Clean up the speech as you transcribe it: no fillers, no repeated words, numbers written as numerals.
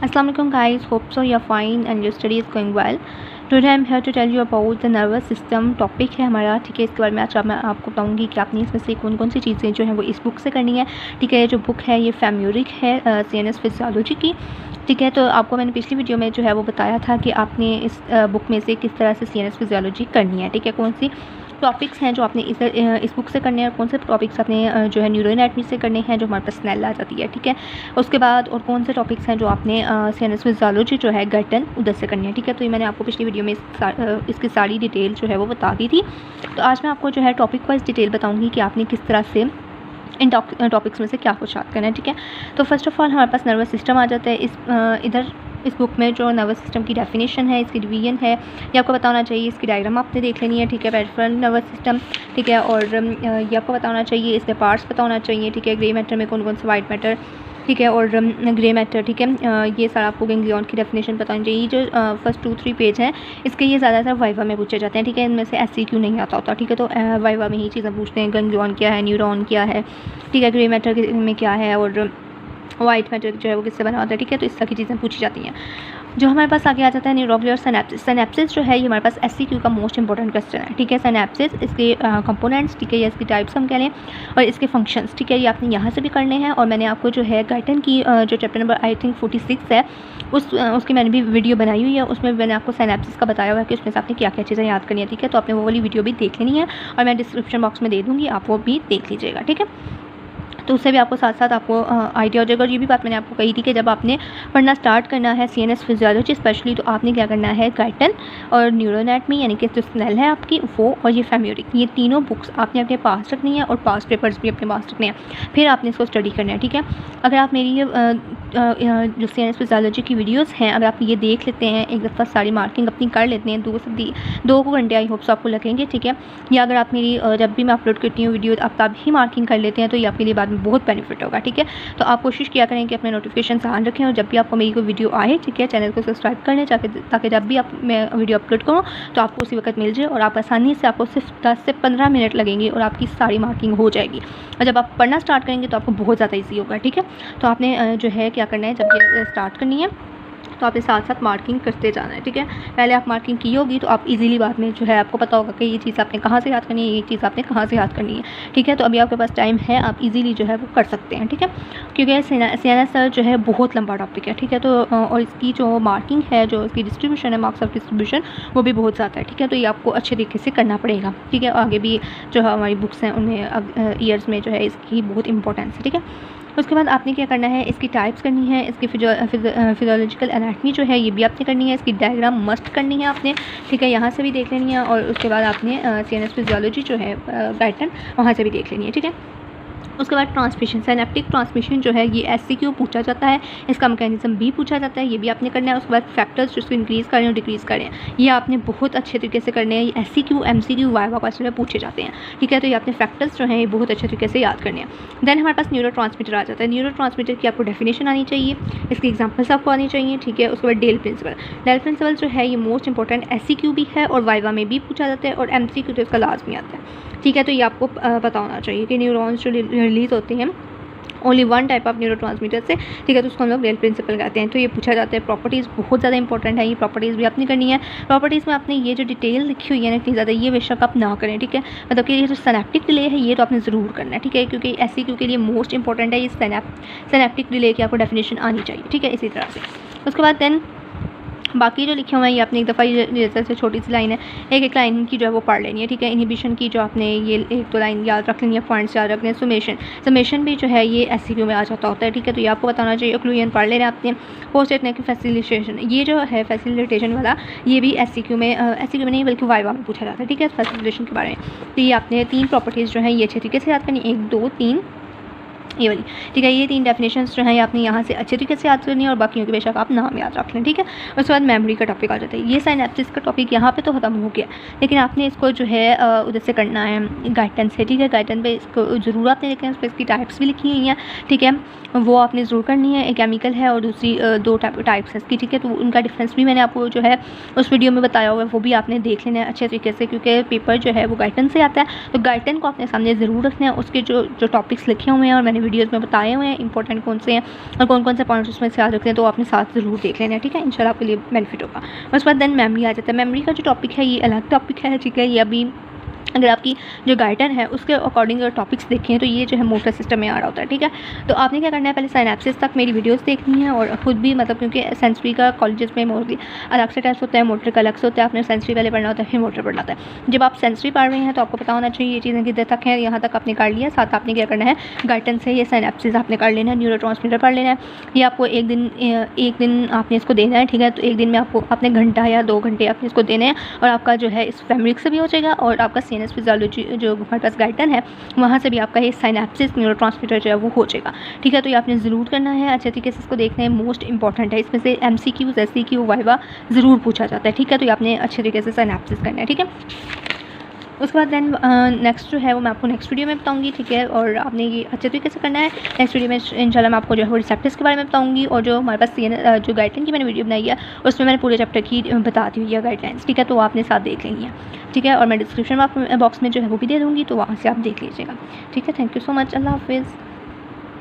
Assalamualaikum guys, hope so you're fine and your study is going well. Today I'm here to tell you about the nervous system topic है हमारा, ठीक है। इसके बारे में आज मैं आपको बताऊंगी कि आपने इसमें से कौन कौन सी चीज़ें जो हैं वो इस बुक से करनी है, ठीक है। जो बुक है ये फैम्यूरिक है CNS फिजियोलॉजी की, ठीक है। तो आपको मैंने पिछली वीडियो में जो है वो बताया था कि आपने इस बुक में से किस तरह से CNS फिजियोलॉजी करनी है, ठीक है। कौन सी टॉपिक्स हैं जो आपने इस बुक से करने हैं और कौन से टॉपिक्स आपने जो है न्यूरो एनाटॉमी से करने हैं जो हमारे पास स्नेल आ जाती है, ठीक है। उसके बाद और कौन से टॉपिक्स हैं जो आपने CNS फिजियोलॉजी जो है गाइटन उधर से करनी है, ठीक है। तो ये मैंने आपको पिछली वीडियो में इसकी सारी डिटेल जो है वो बता दी थी। तो आज मैं आपको जो है टॉपिक वाइज डिटेल बताऊँगी कि आपने किस तरह से इन टॉपिक्स में से क्या कुछ याद करना है, ठीक है। तो फर्स्ट ऑफ ऑल हमारे पास नर्वस सिस्टम आ जाता है। इस बुक में जो नर्वस सिस्टम की डेफिनेशन है, इसकी डिवीजन है, ये आपको बताना चाहिए। इसकी डायग्राम आपने देख लेनी है, ठीक है। पेरिफेरल नर्वस सिस्टम, ठीक है। और ये आपको बताना चाहिए, इसके पार्ट्स बताना चाहिए, ठीक है। ग्रे मैटर में कौन कौन से वाइट मैटर, ठीक है, और ग्रे मैटर, ठीक है। ये सारा आपको गैंग्लियन की डेफिनेशन बतानी चाहिए। जो फर्स्ट 2-3 पेज हैं इसके ये ज़्यादातर वाइवा में पूछे जाते हैं, ठीक है। इनमें से SCQ नहीं आता होता, ठीक है। तो वाइवा में ही चीज़ें पूछते हैं, गैंग्लियन क्या है, न्यूरॉन क्या है, ठीक है, ग्रे मैटर में क्या है, और वाइट मैटर जो है वो किससे बना होता है, ठीक है। तो इस तरह की चीज़ें पूछी जाती हैं। जो हमारे पास आगे आ जाता है न्यूरोग्लियर सिनैप्सिस। सिनैप्सिस जो है ये हमारे पास SCQ का मोस्ट इंपॉर्टेंट क्वेश्चन है, ठीक है। सिनैप्सिस, इसके कंपोनेंट्स, ठीक है, या इसकी टाइप्स हम कह लें, और इसके फंक्शंस, ठीक है, ये आपने यहाँ से भी करने हैं। और मैंने आपको जो है गाइटन की जो चैप्टर नंबर आई थिंक 46 है उसकी मैंने भी वीडियो बनाई हुई है। उसमें मैंने आपको सिनैप्सिस का बताया हुआ है कि उसमें से आपने क्या क्या चीज़ें याद करनी है, ठीक है। तो आपने वो वाली वीडियो भी देख लेनी है और मैं डिस्क्रिप्शन बॉक्स में दे दूँगी, आप वो भी देख लीजिएगा, ठीक है। तो उससे भी आपको साथ साथ आपको आइडिया हो जाएगा। और ये भी बात मैंने आपको कही थी कि जब आपने पढ़ना स्टार्ट करना है CNS फिजियोलॉजी स्पेशली, तो आपने क्या करना है, गाइटन और न्यूरो एनाटॉमी यानी कि जो स्नेल है आपकी वो, और ये फैम्यूरिक, ये तीनों बुक्स आपने अपने पास रखनी है और पास पेपर्स भी अपने पास रखने हैं, फिर आपने इसको स्टडी करना है, ठीक है। अगर आप मेरी जो CNS फिजियोलॉजी की वीडियोज़ हैं अगर आप ये देख लेते हैं एक दफ़ा, सारी मार्किंग अपनी कर लेते हैं, 2 घंटे आई होप्स आपको लगेंगे, ठीक है। या अगर आप मेरी जब भी मैं अपलोड करती हूँ वीडियो आप तब ही मार्किंग कर लेते हैं तो ये आपके लिए बाद में बहुत बेनिफिट होगा, ठीक है। तो आप कोशिश किया करें कि अपने नोटिफिकेशन ऑन रखें और जब भी आपको मेरी कोई वीडियो आए, ठीक है, चैनल को सब्सक्राइब कर लें ताकि जब भी मैं वीडियो अपलोड करूँ तो आपको उसी वक्त मिल जाए और आप आसानी से, आपको सिर्फ 10 से 15 मिनट लगेंगे और आपकी सारी मार्किंग हो जाएगी। और जब आप पढ़ना स्टार्ट करेंगे तो आपको बहुत ज़्यादा ईजी होगा, ठीक है। तो आपने जो है क्या करना है, जब ये स्टार्ट करनी है तो आपने साथ साथ मार्किंग करते जाना है, ठीक है। पहले आप मार्किंग की होगी तो आप इजीली बाद में जो है आपको पता होगा कि ये चीज़ आपने कहाँ से याद करनी है, ये चीज़ आपने कहाँ से याद करनी है, ठीक है। तो अभी आपके पास टाइम है, आप इजीली जो है वो कर सकते हैं, ठीक है। क्योंकि CNS जो है बहुत लंबा टॉपिक है, ठीक है। तो और इसकी जो मार्किंग है, जो इसकी डिस्ट्रीब्यूशन है, मार्क्स ऑफ डिस्ट्रीब्यूशन, वो भी बहुत ज़्यादा है, ठीक है। तो ये आपको अच्छे तरीके से करना पड़ेगा, ठीक है। आगे भी जो हमारी बुक्स हैं उनमें ईयर्स में जो है इसकी बहुत इंपॉर्टेंस है, ठीक है। उसके बाद आपने क्या करना है, इसकी टाइप्स करनी है, इसकी फिजियोलॉजिकल एनाटॉमी जो है ये भी आपने करनी है, इसकी डायग्राम मस्ट करनी है आपने, ठीक है, यहाँ से भी देख लेनी है। और उसके बाद आपने CNS फिजियोलॉजी जो है गाइटन वहाँ से भी देख लेनी है, ठीक है। उसके बाद ट्रांसमिशन, सिनेप्टिक ट्रांसमिशन जो है ये SCQ पूछा जाता है, इसका मैकेनिज्म भी पूछा जाता है, ये भी आपने करना है। उसके बाद फैक्टर्स जिसको इंक्रीज़ करें और डिक्रीज़ करें, ये आपने बहुत अच्छे तरीके से करने हैं। ये SCQ MCQ वाइवा क्वेश्चन में पूछे जाते हैं, ठीक है। तो ये आपने फैक्टर्स जो हैं ये बहुत अच्छे तरीके से याद करने हैं। देन हमारे पास न्यूरो ट्रांसमीटर आ जाता है। न्यूरो ट्रांसमीटर की आपको डेफिनेशन आनी चाहिए, इसकी एग्जाम्पल्स आपको आनी चाहिए, ठीक है। उसके बाद डेल प्रिंसिपल जो है ये मोस्ट इंपॉर्टेंट SCQ भी है और वाइवा में भी पूछा जाता है और MCQ तो इसका लाजमी आता है, ठीक है। तो ये आपको पता होना चाहिए कि न्यूरॉन्स जो रिलीज़ होते हैं only one type of neuro transmitter से, ठीक है। तो उसको हम लोग डेल प्रिंसिपल कहते हैं। तो ये पूछा जाता है। प्रॉपर्टीज़ बहुत ज़्यादा इंपॉर्टेंट है, ये प्रॉपर्टीज़ भी आपने करनी है। प्रॉपर्टीज़ में आपने ये जो डिटेल लिखी हुई है ना इतनी ज़्यादा, ये बेशक आप ना करें, ठीक है। मतलब कि ये जो सिनेप्टिक डिले है ये तो आपने ज़रूर करना है, ठीक है, क्योंकि SCQ के लिए मोस्ट इंपॉर्टेंट है ये सिनेप्टिक डिले की आपको डेफिनेशन आनी चाहिए, ठीक है, इसी तरह से। उसके बाद देन बाकी जो लिखे हुए हैं ये आपने एक दफ़ा जैसे छोटी सी लाइन है, एक लाइन की जो है वो पढ़ लेनी है, ठीक है। इनहिबिशन की जो आपने ये 1-2 लाइन याद रख लेनी है, पॉइंट्स याद रखने हैं। समेशन भी जो है ये SCQ में आ जाता होता है, ठीक है। तो ये आपको बताना चाहिए। ओक्लूजन पढ़ लेना आपने। पोस्ट एटनेक फैसिलिटेशन, ये जो है फैसिलिटेशन वाला ये भी SCQ में नहीं बल्कि वाइवा में पूछा जाता है, ठीक है, फैसिलिटेशन के बारे में। तो ये आपने 3 प्रॉपर्टीज़ जो हैं ये अच्छे तरीके से याद करनी, 1, 2, 3 ये वाली, ठीक है। ये 3 डेफिनेशंस जो हैं आपने यहाँ से अच्छे तरीके से याद करनी है और बाकियों के बेशक आप नाम याद रख लें, ठीक है। उसके बाद मेमोरी का टॉपिक आ जाता है। ये सिनैप्सिस का टॉपिक यहाँ पे तो ख़त्म हो गया, लेकिन आपने इसको जो है उधर से करना है गाइटन से, ठीक है। गाइटन पे इसको ज़रूर आपने देखें, उस पर इसकी टाइप्स भी लिखी हुई हैं, ठीक है, वो आपने ज़रूर करनी है। एक केमिकल है और दूसरी 2 टाइप्स है इसकी, ठीक है। तो उनका डिफरेंस भी मैंने आपको जो है उस वीडियो में बताया हुआ है, वो भी आपने देख लेना है अच्छे तरीके से, क्योंकि पेपर जो है वो गाइटन से आता है। तो गाइटन को अपने सामने ज़रूर रखना है, उसके जो टॉपिक्स लिखे हुए हैं और मैंने वीडियोज़ में बताए हुए हैं इंपॉर्टेंट कौन से हैं और कौन कौन से पॉइंट्स उसमें से याद रखते हैं, तो आपने साथ ज़रूर देख लेना है, ठीक है। इंशाल्लाह आपके लिए बेनिफिट होगा। उसके बाद देन मेमोरी आ जाता है। मेमोरी का जो टॉपिक है ये अलग टॉपिक है, ठीक है। ये अभी अगर आपकी जो गाइडन है उसके अकॉर्डिंग अगर टॉपिक्स देखें तो ये जो है मोटर सिस्टम में आ रहा होता है, ठीक है। तो आपने क्या करना है, पहले सिनैप्सेस तक मेरी वीडियोस देखनी है और खुद भी मतलब क्योंकि सेंसरी का कॉलेजेस में मोस्टली अलग से टेस्ट होता है, मोटर का अलग से होता है। आपने सेंसरी पहले पढ़ना होता है फिर मोटर पढ़ना होता है। जब आप सेंसरी पढ़ रहे हैं तो आपको पता होना चाहिए ये चीज़ें किधर तक हैं, यहाँ तक आपने कर लिया। साथ आपने क्या करना है, गाइडन से ये सिनैप्सेस आपने कर लेना है, न्यूरोट्रांसमीटर पढ़ लेना है। ये आपको एक दिन आपने इसको देना है, ठीक है। तो एक दिन में आपको अपने घंटा या 2 घंटे आपने इसको देने हैं और आपका जो है इस फैमिली से भी हो जाएगा और आपका CNS फिजियोलॉजी जो हमारे पास गाइडन है वहाँ से भी आपका ये सिनैप्सेस न्यूरोट्रांसमीटर जो है वो हो जाएगा, ठीक है। तो ये आपने ज़रूर करना है, अच्छे तरीके से इसको देखना है, मोस्ट इंपॉर्टेंट है। इसमें से MCQ SCQ वाइवा ज़रूर पूछा जाता है, ठीक है। तो ये आपने अच्छे तरीके से सिनैप्सेस करना है, ठीक है। उसके बाद देन नेक्स्ट जो है वो मैं आपको नेक्स्ट वीडियो में बताऊंगी, ठीक है। और आपने ये अच्छे तरीके से करना है। नेक्स्ट वीडियो में इंशाल्लाह मैं आपको जो है वो रिसेप्टर्स के बारे में बताऊंगी और जो हमारे पास जो गाइडलाइन की मैंने वीडियो बनाई है उसमें मैंने पूरे चैप्टर की बता दी हुई है गाइडलाइंस, ठीक है। तो वो आपने साथ देख लेंगी, ठीक है। और मैं डिस्क्रिप्शन बॉक्स में जो है वो भी दे दूँगी, तो वहाँ से आप देख लीजिएगा, ठीक है। थैंक यू सो मच, अल्लाह हाफिज़।